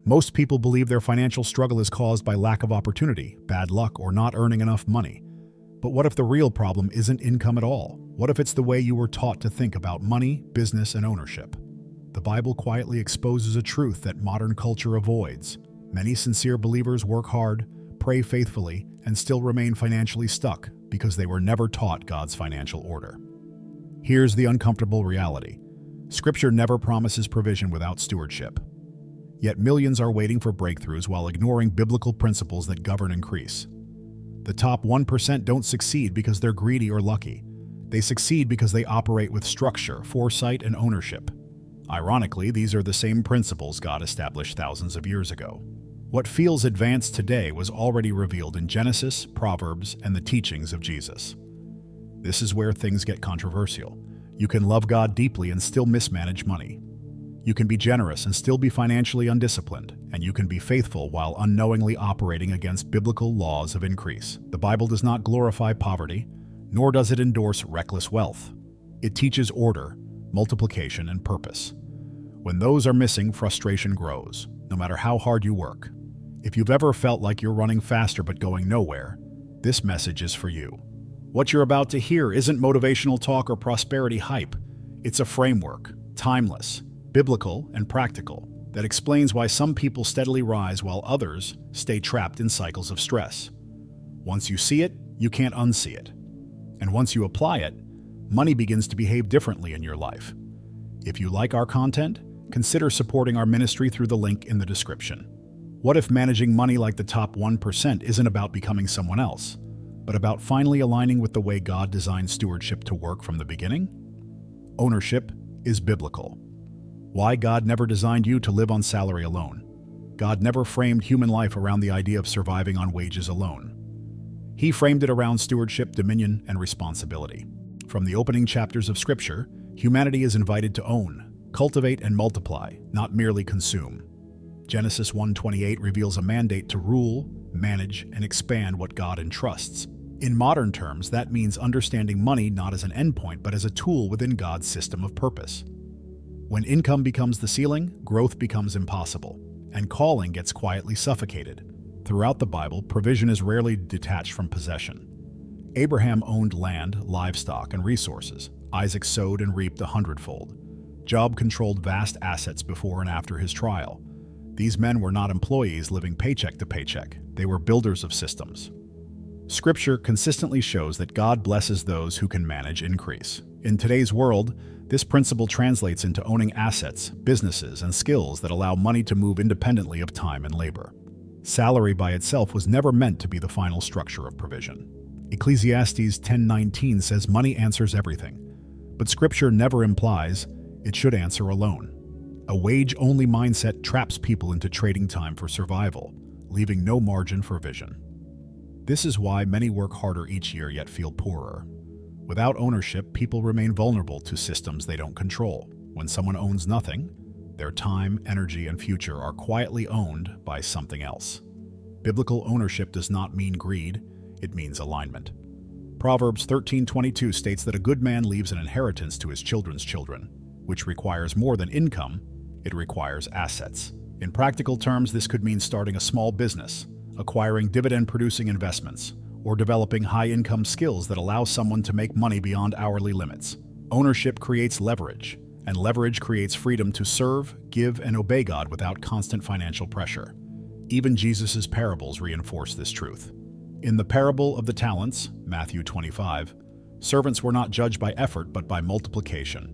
Most people believe their financial struggle is caused by lack of opportunity, bad luck, or not earning enough money. But what if the real problem isn't income at all? What if it's the way you were taught to think about money, business, and ownership? The Bible quietly exposes a truth that modern culture avoids. Many sincere believers work hard, pray faithfully, and still remain financially stuck because they were never taught God's financial order. Here's the uncomfortable reality. Scripture never promises provision without stewardship. Yet millions are waiting for breakthroughs while ignoring biblical principles that govern increase. The top 1% don't succeed because they're greedy or lucky. They succeed because they operate with structure, foresight, and ownership. Ironically, these are the same principles God established thousands of years ago. What feels advanced today was already revealed in Genesis, Proverbs, and the teachings of Jesus. This is where things get controversial. You can love God deeply and still mismanage money. You can be generous and still be financially undisciplined, and you can be faithful while unknowingly operating against biblical laws of increase. The Bible does not glorify poverty, nor does it endorse reckless wealth. It teaches order, multiplication, and purpose. When those are missing, frustration grows, no matter how hard you work. If you've ever felt like you're running faster but going nowhere, this message is for you. What you're about to hear isn't motivational talk or prosperity hype. It's a framework, timeless, biblical, and practical, that explains why some people steadily rise while others stay trapped in cycles of stress. Once you see it, you can't unsee it. And once you apply it, money begins to behave differently in your life. If you like our content, consider supporting our ministry through the link in the description. What if managing money like the top 1% isn't about becoming someone else, but about finally aligning with the way God designed stewardship to work from the beginning? Ownership is biblical. Why God never designed you to live on salary alone. God never framed human life around the idea of surviving on wages alone. He framed it around stewardship, dominion, and responsibility. From the opening chapters of Scripture, humanity is invited to own, cultivate, and multiply, not merely consume. Genesis 1:28 reveals a mandate to rule, manage, and expand what God entrusts. In modern terms, that means understanding money not as an endpoint, but as a tool within God's system of purpose. When income becomes the ceiling, growth becomes impossible, and calling gets quietly suffocated. Throughout the Bible, provision is rarely detached from possession. Abraham owned land, livestock, and resources. Isaac sowed and reaped 100-fold. Job controlled vast assets before and after his trial. These men were not employees living paycheck to paycheck. They were builders of systems. Scripture consistently shows that God blesses those who can manage increase. In today's world, this principle translates into owning assets, businesses, and skills that allow money to move independently of time and labor. Salary by itself was never meant to be the final structure of provision. Ecclesiastes 10:19 says money answers everything, but Scripture never implies it should answer alone. A wage-only mindset traps people into trading time for survival, leaving no margin for vision. This is why many work harder each year yet feel poorer. Without ownership, people remain vulnerable to systems they don't control. When someone owns nothing, their time, energy, and future are quietly owned by something else. Biblical ownership does not mean greed, it means alignment. Proverbs 13:22 states that a good man leaves an inheritance to his children's children, which requires more than income, it requires assets. In practical terms, this could mean starting a small business, acquiring dividend-producing investments, or developing high-income skills that allow someone to make money beyond hourly limits. Ownership creates leverage, and leverage creates freedom to serve, give, and obey God without constant financial pressure. Even Jesus' parables reinforce this truth. In the parable of the talents, Matthew 25, servants were not judged by effort but by multiplication.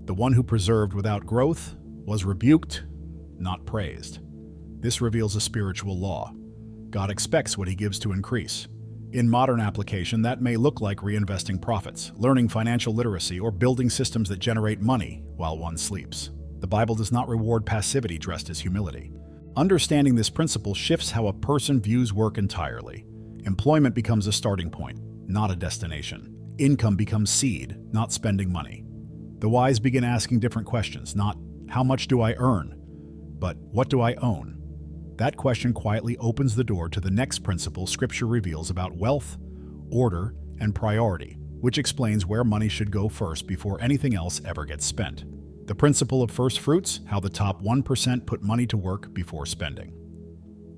The one who preserved without growth was rebuked, not praised. This reveals a spiritual law. God expects what he gives to increase. In modern application, that may look like reinvesting profits, learning financial literacy, or building systems that generate money while one sleeps. The Bible does not reward passivity dressed as humility. Understanding this principle shifts how a person views work entirely. Employment becomes a starting point, not a destination. Income becomes seed, not spending money. The wise begin asking different questions, not how much do I earn, but what do I own? That question quietly opens the door to the next principle Scripture reveals about wealth, order, and priority, which explains where money should go first before anything else ever gets spent. The principle of first fruits, how the top 1% put money to work before spending.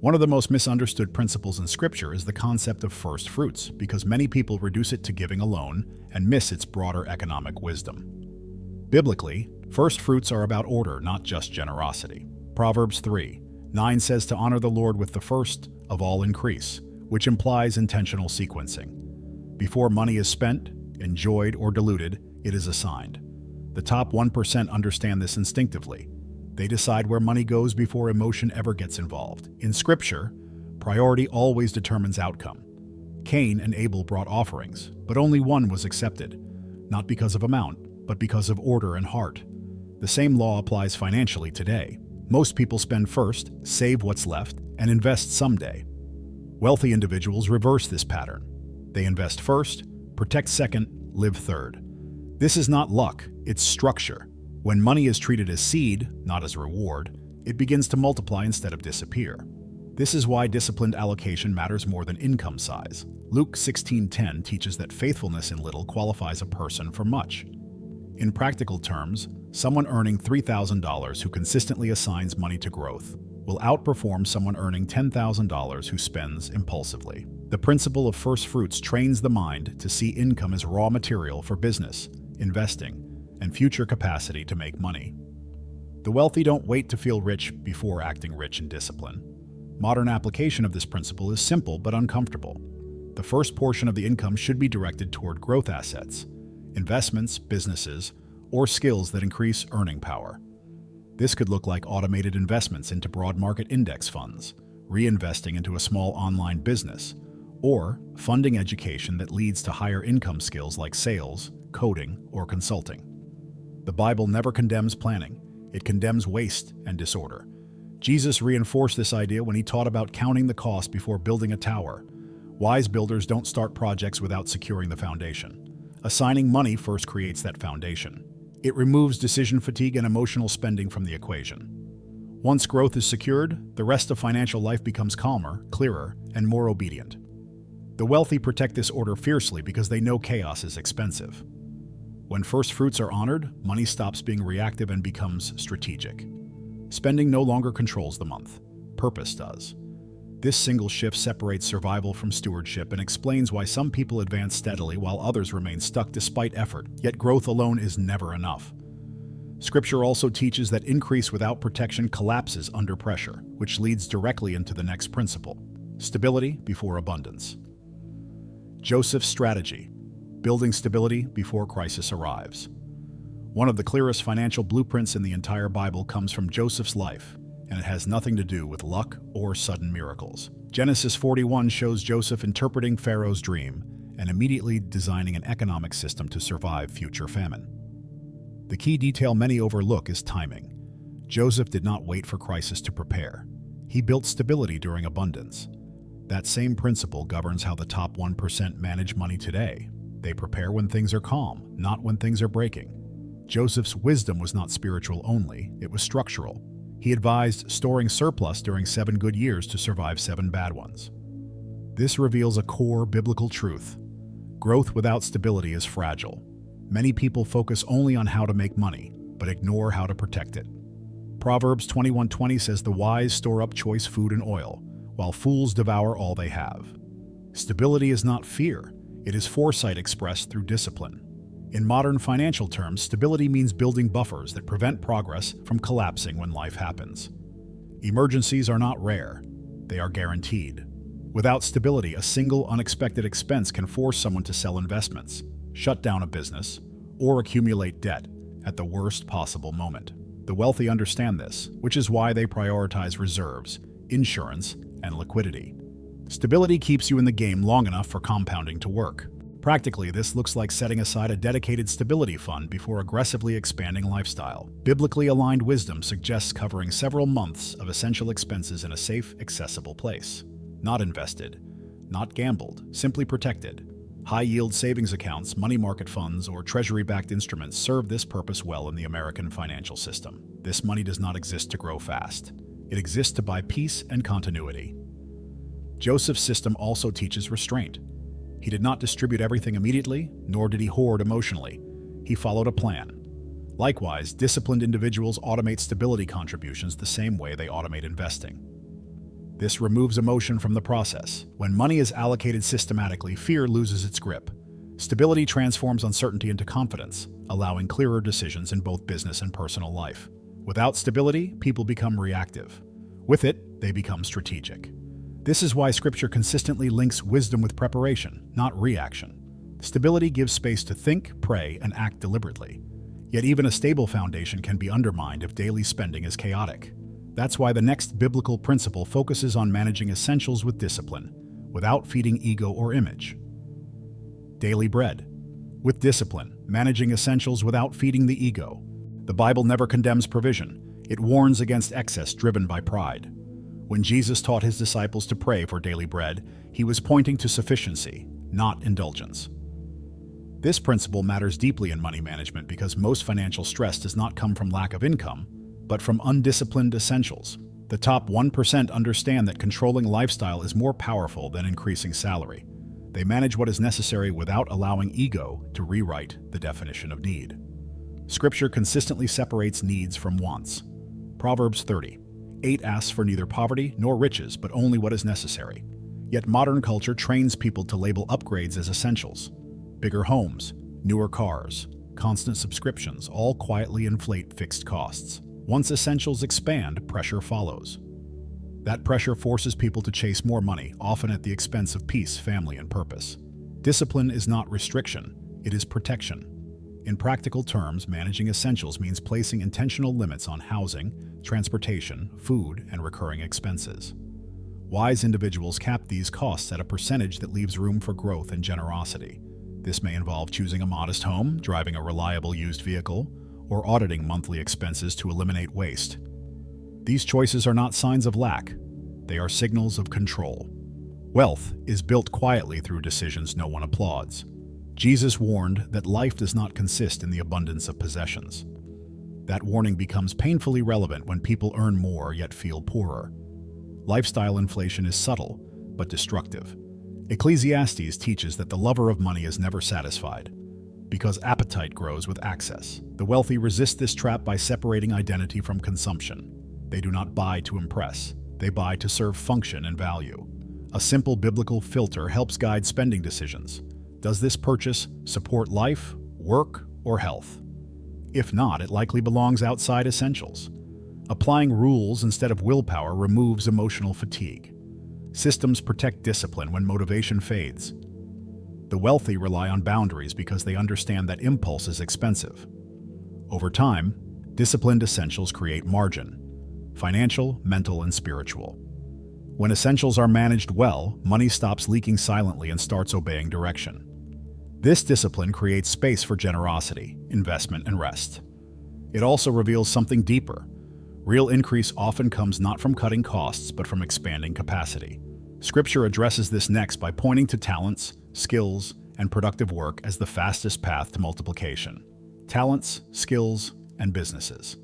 One of the most misunderstood principles in Scripture is the concept of first fruits, because many people reduce it to giving alone and miss its broader economic wisdom. Biblically, first fruits are about order, not just generosity. Proverbs 3:9 says to honor the Lord with the first of all increase, which implies intentional sequencing. Before money is spent, enjoyed, or diluted, it is assigned. The top 1% understand this instinctively. They decide where money goes before emotion ever gets involved. In Scripture, priority always determines outcome. Cain and Abel brought offerings, but only one was accepted, not because of amount, but because of order and heart. The same law applies financially today. Most people spend first, save what's left, and invest someday. Wealthy individuals reverse this pattern. They invest first, protect second, live third. This is not luck, it's structure. When money is treated as seed, not as reward, it begins to multiply instead of disappear. This is why disciplined allocation matters more than income size. Luke 16:10 teaches that faithfulness in little qualifies a person for much. In practical terms, someone earning $3,000 who consistently assigns money to growth will outperform someone earning $10,000 who spends impulsively. The principle of first fruits trains the mind to see income as raw material for business, investing, and future capacity to make money. The wealthy don't wait to feel rich before acting rich in discipline. Modern application of this principle is simple but uncomfortable. The first portion of the income should be directed toward growth assets, investments, businesses, or skills that increase earning power. This could look like automated investments into broad market index funds, reinvesting into a small online business, or funding education that leads to higher income skills like sales, coding, or consulting. The Bible never condemns planning. It condemns waste and disorder. Jesus reinforced this idea when he taught about counting the cost before building a tower. Wise builders don't start projects without securing the foundation. Assigning money first creates that foundation. It removes decision fatigue and emotional spending from the equation. Once growth is secured, the rest of financial life becomes calmer, clearer, and more obedient. The wealthy protect this order fiercely because they know chaos is expensive. When first fruits are honored, money stops being reactive and becomes strategic. Spending no longer controls the month. Purpose does. This single shift separates survival from stewardship and explains why some people advance steadily while others remain stuck despite effort, yet growth alone is never enough. Scripture also teaches that increase without protection collapses under pressure, which leads directly into the next principle: stability before abundance. Joseph's strategy: building stability before crisis arrives. One of the clearest financial blueprints in the entire Bible comes from Joseph's life, and it has nothing to do with luck or sudden miracles. Genesis 41 shows Joseph interpreting Pharaoh's dream and immediately designing an economic system to survive future famine. The key detail many overlook is timing. Joseph did not wait for crisis to prepare. He built stability during abundance. That same principle governs how the top 1% manage money today. They prepare when things are calm, not when things are breaking. Joseph's wisdom was not spiritual only, it was structural. He advised storing surplus during 7 good years to survive 7 bad ones. This reveals a core biblical truth. Growth without stability is fragile. Many people focus only on how to make money, but ignore how to protect it. Proverbs 21:20 says the wise store up choice food and oil, while fools devour all they have. Stability is not fear. It is foresight expressed through discipline. In modern financial terms, stability means building buffers that prevent progress from collapsing when life happens. Emergencies are not rare. They are guaranteed. Without stability, a single unexpected expense can force someone to sell investments, shut down a business, or accumulate debt at the worst possible moment. The wealthy understand this, which is why they prioritize reserves, insurance, and liquidity. Stability keeps you in the game long enough for compounding to work. Practically, this looks like setting aside a dedicated stability fund before aggressively expanding lifestyle. Biblically aligned wisdom suggests covering several months of essential expenses in a safe, accessible place. Not invested, not gambled, simply protected. High-yield savings accounts, money market funds, or treasury-backed instruments serve this purpose well in the American financial system. This money does not exist to grow fast. It exists to buy peace and continuity. Joseph's system also teaches restraint. He did not distribute everything immediately, nor did he hoard emotionally. He followed a plan. Likewise, disciplined individuals automate stability contributions the same way they automate investing. This removes emotion from the process. When money is allocated systematically, fear loses its grip. Stability transforms uncertainty into confidence, allowing clearer decisions in both business and personal life. Without stability, people become reactive. With it, they become strategic. This is why Scripture consistently links wisdom with preparation, not reaction. Stability gives space to think, pray, and act deliberately. Yet even a stable foundation can be undermined if daily spending is chaotic. That's why the next biblical principle focuses on managing essentials with discipline, without feeding ego or image. Daily bread. With discipline, managing essentials without feeding the ego. The Bible never condemns provision. It warns against excess driven by pride. When Jesus taught his disciples to pray for daily bread, he was pointing to sufficiency, not indulgence. This principle matters deeply in money management because most financial stress does not come from lack of income, but from undisciplined essentials. The top 1% understand that controlling lifestyle is more powerful than increasing salary. They manage what is necessary without allowing ego to rewrite the definition of need. Scripture consistently separates needs from wants. Proverbs 30:8 asks for neither poverty nor riches, but only what is necessary. Yet modern culture trains people to label upgrades as essentials. Bigger homes, newer cars, constant subscriptions all quietly inflate fixed costs. Once essentials expand, pressure follows. That pressure forces people to chase more money, often at the expense of peace, family, and purpose. Discipline is not restriction, it is protection. In practical terms, managing essentials means placing intentional limits on housing, transportation, food, and recurring expenses. Wise individuals cap these costs at a percentage that leaves room for growth and generosity. This may involve choosing a modest home, driving a reliable used vehicle, or auditing monthly expenses to eliminate waste. These choices are not signs of lack, they are signals of control. Wealth is built quietly through decisions no one applauds. Jesus warned that life does not consist in the abundance of possessions. That warning becomes painfully relevant when people earn more yet feel poorer. Lifestyle inflation is subtle, but destructive. Ecclesiastes teaches that the lover of money is never satisfied, because appetite grows with access. The wealthy resist this trap by separating identity from consumption. They do not buy to impress, they buy to serve function and value. A simple biblical filter helps guide spending decisions. Does this purchase support life, work, or health? If not, it likely belongs outside essentials. Applying rules instead of willpower removes emotional fatigue. Systems protect discipline when motivation fades. The wealthy rely on boundaries because they understand that impulse is expensive. Over time, disciplined essentials create margin: financial, mental, and spiritual. When essentials are managed well, money stops leaking silently and starts obeying direction. This discipline creates space for generosity, investment, and rest. It also reveals something deeper. Real increase often comes not from cutting costs, but from expanding capacity. Scripture addresses this next by pointing to talents, skills, and productive work as the fastest path to multiplication. Talents, skills, and businesses.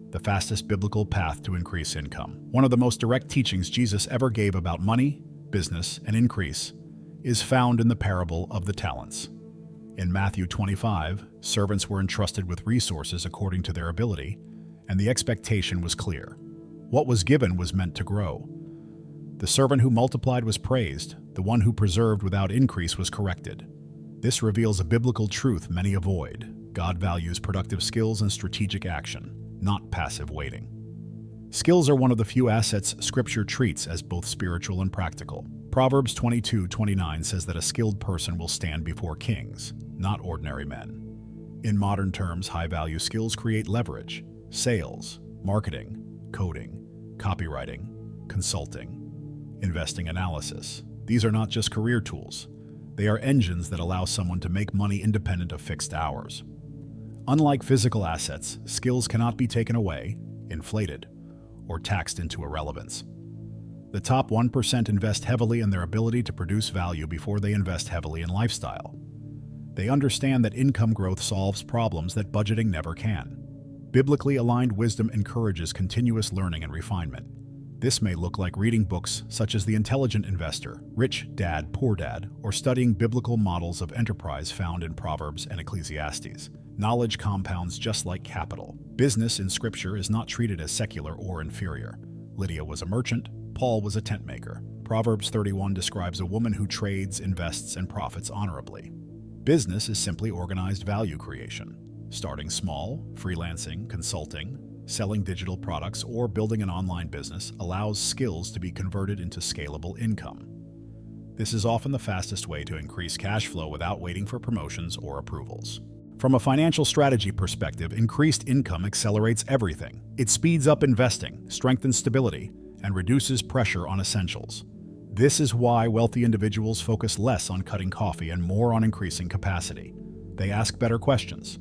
The fastest biblical path to increase income. One of the most direct teachings Jesus ever gave about money, business, and increase is found in the parable of the talents. In Matthew 25, servants were entrusted with resources according to their ability, and the expectation was clear. What was given was meant to grow. The servant who multiplied was praised, the one who preserved without increase was corrected. This reveals a biblical truth many avoid. God values productive skills and strategic action, not passive waiting. Skills are one of the few assets Scripture treats as both spiritual and practical. Proverbs 22:29 says that a skilled person will stand before kings, not ordinary men. In modern terms, high-value skills create leverage: sales, marketing, coding, copywriting, consulting, investing analysis. These are not just career tools. They are engines that allow someone to make money independent of fixed hours. Unlike physical assets, skills cannot be taken away, inflated, or taxed into irrelevance. The top 1% invest heavily in their ability to produce value before they invest heavily in lifestyle. They understand that income growth solves problems that budgeting never can. Biblically aligned wisdom encourages continuous learning and refinement. This may look like reading books such as The Intelligent Investor, Rich Dad, Poor Dad, or studying biblical models of enterprise found in Proverbs and Ecclesiastes. Knowledge compounds just like capital. Business in Scripture is not treated as secular or inferior. Lydia was a merchant, Paul was a tent maker. Proverbs 31 describes a woman who trades, invests, and profits honorably. Business is simply organized value creation. Starting small, freelancing, consulting, selling digital products, or building an online business allows skills to be converted into scalable income. This is often the fastest way to increase cash flow without waiting for promotions or approvals. From a financial strategy perspective, increased income accelerates everything. It speeds up investing, strengthens stability, and reduces pressure on essentials. This is why wealthy individuals focus less on cutting coffee and more on increasing capacity. They ask better questions.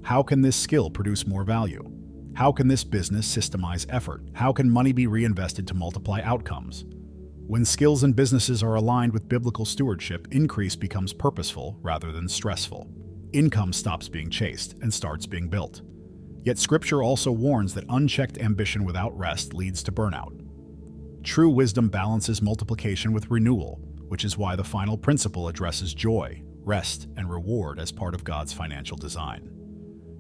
How can this skill produce more value? How can this business systemize effort? How can money be reinvested to multiply outcomes? When skills and businesses are aligned with biblical stewardship, increase becomes purposeful rather than stressful. Income stops being chased and starts being built. Yet Scripture also warns that unchecked ambition without rest leads to burnout. True wisdom balances multiplication with renewal, which is why the final principle addresses joy, rest, and reward as part of God's financial design.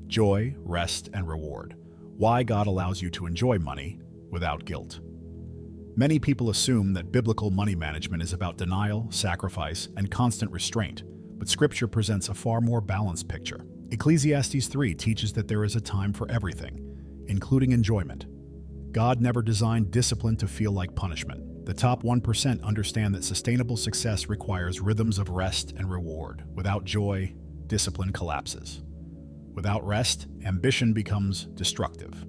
Joy, rest, and reward. Why God allows you to enjoy money without guilt. Many people assume that biblical money management is about denial, sacrifice, and constant restraint, but Scripture presents a far more balanced picture. Ecclesiastes 3 teaches that there is a time for everything, including enjoyment. God never designed discipline to feel like punishment. The top 1% understand that sustainable success requires rhythms of rest and reward. Without joy, discipline collapses. Without rest, ambition becomes destructive.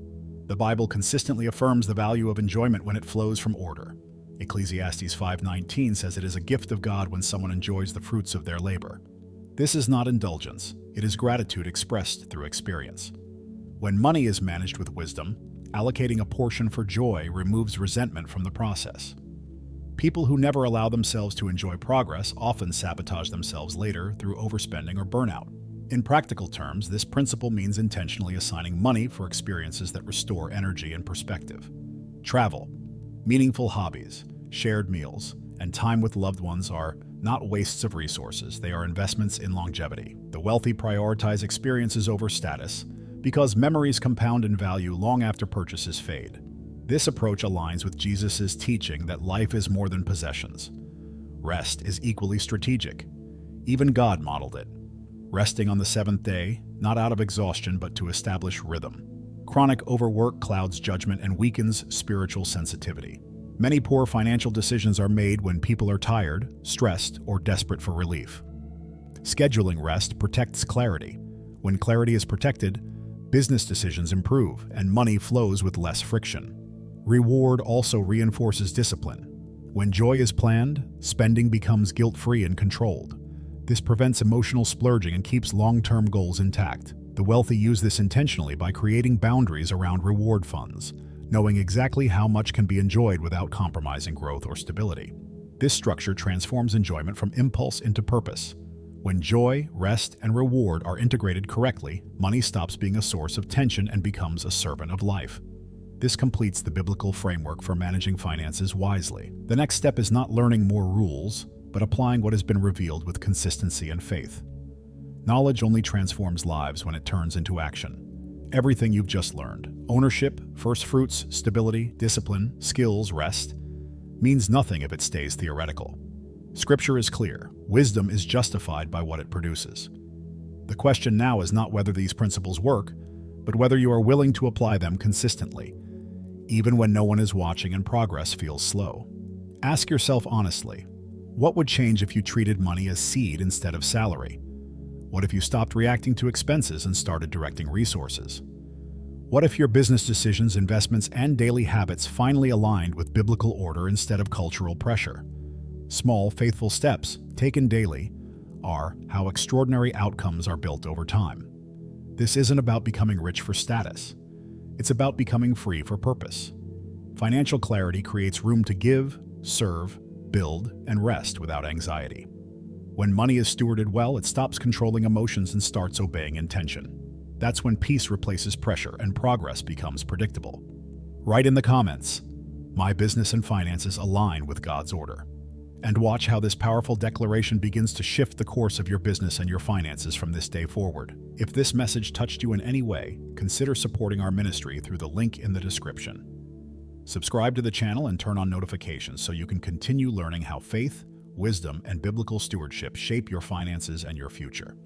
The Bible consistently affirms the value of enjoyment when it flows from order. Ecclesiastes 5:19 says it is a gift of God when someone enjoys the fruits of their labor. This is not indulgence, it is gratitude expressed through experience. When money is managed with wisdom, allocating a portion for joy removes resentment from the process. People who never allow themselves to enjoy progress often sabotage themselves later through overspending or burnout. In practical terms, this principle means intentionally assigning money for experiences that restore energy and perspective. Travel, meaningful hobbies, shared meals, and time with loved ones are not wastes of resources, they are investments in longevity. The wealthy prioritize experiences over status because memories compound in value long after purchases fade. This approach aligns with Jesus' teaching that life is more than possessions. Rest is equally strategic. Even God modeled it. Resting on the seventh day, not out of exhaustion but to establish rhythm. Chronic overwork clouds judgment and weakens spiritual sensitivity. Many poor financial decisions are made when people are tired, stressed, or desperate for relief. Scheduling rest protects clarity. When clarity is protected, business decisions improve and money flows with less friction. Reward also reinforces discipline. When joy is planned, spending becomes guilt-free and controlled. This prevents emotional splurging and keeps long-term goals intact. The wealthy use this intentionally by creating boundaries around reward funds, knowing exactly how much can be enjoyed without compromising growth or stability. This structure transforms enjoyment from impulse into purpose. When joy, rest, and reward are integrated correctly, money stops being a source of tension and becomes a servant of life. This completes the biblical framework for managing finances wisely. The next step is not learning more rules, but applying what has been revealed with consistency and faith. Knowledge only transforms lives when it turns into action. Everything you've just learned, ownership, first fruits, stability, discipline, skills, rest, means nothing if it stays theoretical. Scripture is clear. Wisdom is justified by what it produces. The question now is not whether these principles work, but whether you are willing to apply them consistently, even when no one is watching and progress feels slow. Ask yourself honestly, what would change if you treated money as seed instead of salary? What if you stopped reacting to expenses and started directing resources? What if your business decisions, investments, and daily habits finally aligned with biblical order instead of cultural pressure? Small, faithful steps, taken daily, are how extraordinary outcomes are built over time. This isn't about becoming rich for status. It's about becoming free for purpose. Financial clarity creates room to give, serve, build, and rest without anxiety. When money is stewarded well, it stops controlling emotions and starts obeying intention. That's when peace replaces pressure and progress becomes predictable. Write in the comments, my business and finances align with God's order. And watch how this powerful declaration begins to shift the course of your business and your finances from this day forward. If this message touched you in any way, consider supporting our ministry through the link in the description. Subscribe to the channel and turn on notifications so you can continue learning how faith, wisdom, and biblical stewardship shape your finances and your future.